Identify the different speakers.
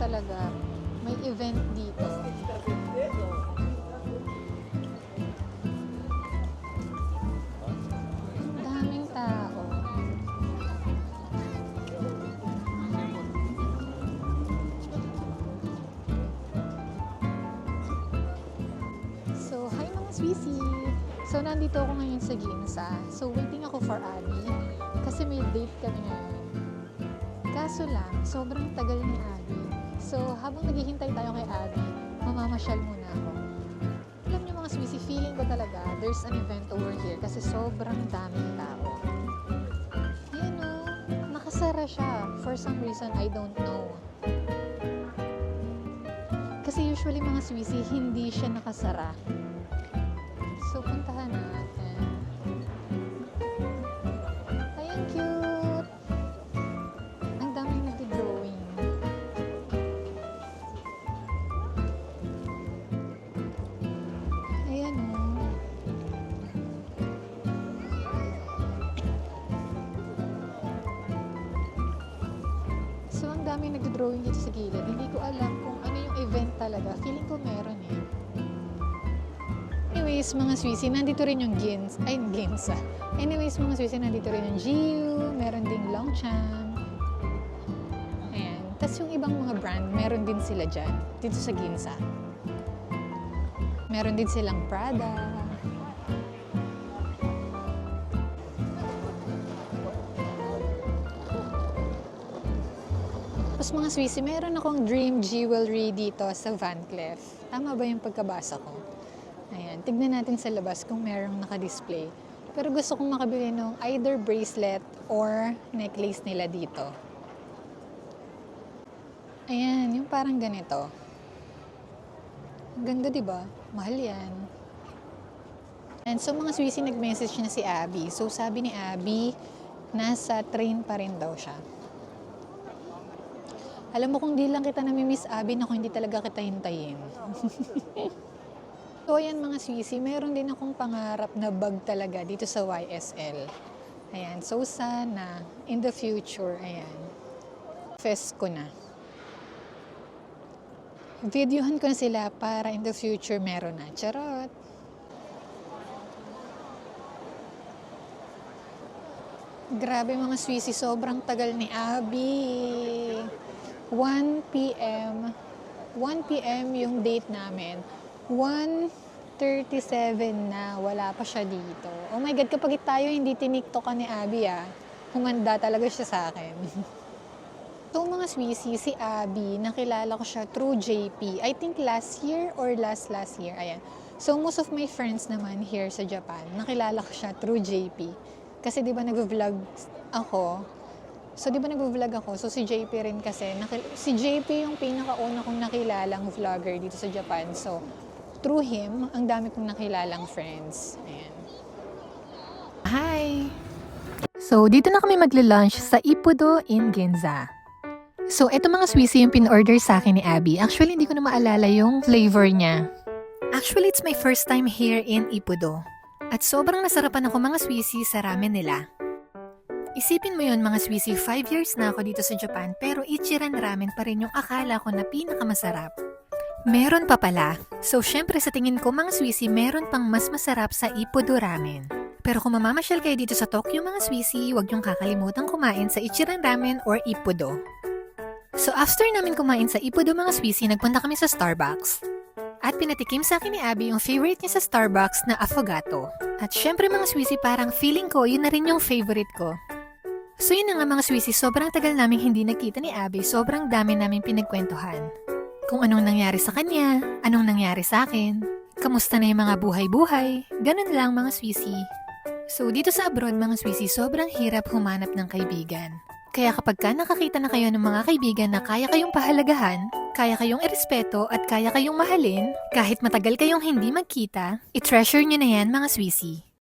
Speaker 1: talaga. May event dito. Daming tao. So, hi mga Swissy! So, nandito ako ngayon sa Ginza. So, waiting ako for Abby. Kasi may date kami ngayon. Kaso lang, sobrang tagal ni Abby. So, habang naghihintay tayo kay Abby, mamamasyal muna ako. Alam niyo mga Swissy, feeling ko talaga there's an event over here kasi sobrang daming tao. Ayan o, nakasara siya. For some reason, I don't know. Kasi usually mga Swissy, hindi siya nakasara. So, puntahan natin. Ayan, cute! Ang daming nagdi-drawing. Ayan o. So, ang daming nagdi-drawing dito sa gilid. Hindi ko alam kung ano yung event talaga. Feeling ko meron eh. Anyways, mga Swissy, nandito rin yung Ginza. Anyways, mga Swissy, nandito rin yung GU, meron ding Longchamp. Ayan. Tapos yung ibang mga brand, meron din sila dyan, dito sa Ginza. Meron din silang Prada. Tapos mga Swissy, meron akong dream jewelry dito sa Van Cleef. Tama ba yung pagkabasa ko? Ayan, tignan natin sa labas kung merong naka-display. Pero gusto kong makabili ng either bracelet or necklace nila dito. Ayan, yung parang ganito. Ang ganda, diba? Mahal yan. And so mga Swissy, nag-message na si Abby. So sabi ni Abby, nasa train pa rin daw siya. Alam mo kung di lang kita nami-miss Abby, naku, hindi talaga kita hintayin. So, ayan mga Swissy, meron din akong pangarap na bag talaga dito sa YSL. Ayan, so sana, in the future, ayan, fest ko na. Videohan ko na sila para in the future meron na. Charot! Grabe mga Swissy, sobrang tagal ni Abby. 1 p.m. 1 p.m. yung date namin. 1:37 na, wala pa siya dito. Oh my God, kapag tayo hindi tiniktokan ni Abby humanda talaga siya sa akin. So mga Swissy, si Abby, nakilala ko siya through JP. I think last year or last year, ayan. So most of my friends naman here sa Japan, nakilala ko siya through JP. Kasi di ba nag-vlog ako, so si JP rin kasi, si JP yung pinakauna kong nakilalang vlogger dito sa Japan. So, through him, ang dami kong nakilalang friends. Ayan. Hi! So, dito na kami magla-lunch sa Ippudo in Ginza. So, eto mga Swissy yung pin-order sa akin ni Abby. Actually, hindi ko na maalala yung flavor niya. Actually, it's my first time here in Ippudo. At sobrang nasarapan ako mga Swissy sa ramen nila. Isipin mo yun mga Swissy, 5 years na ako dito sa Japan pero Ichiran ramen pa rin yung akala ko na pinakamasarap. Meron pa pala. So syempre sa tingin ko mga Swissy, meron pang mas masarap sa Ippudo ramen. Pero kung mamamasyal kayo dito sa Tokyo mga Swissy, huwag niyong kakalimutan kumain sa Ichiran ramen or Ippudo. So after namin kumain sa Ippudo mga Swissy, nagpunta kami sa Starbucks. At pinatikim sa akin ni Abby yung favorite niya sa Starbucks na affogato. At syempre mga Swissy, parang feeling ko yun na rin yung favorite ko. So yun na nga mga Swissy, sobrang tagal namin hindi nakita ni Abby, sobrang dami namin pinagkwentuhan. Kung anong nangyari sa kanya, anong nangyari sa akin, kamusta na yung mga buhay-buhay, ganun lang mga Swissy. So dito sa abroad mga Swissy, sobrang hirap humanap ng kaibigan. Kaya kapag ka nakakita na kayo ng mga kaibigan na kaya kayong pahalagahan, kaya kayong irespeto at kaya kayong mahalin, kahit matagal kayong hindi magkita, i-treasure nyo na yan mga Swissy.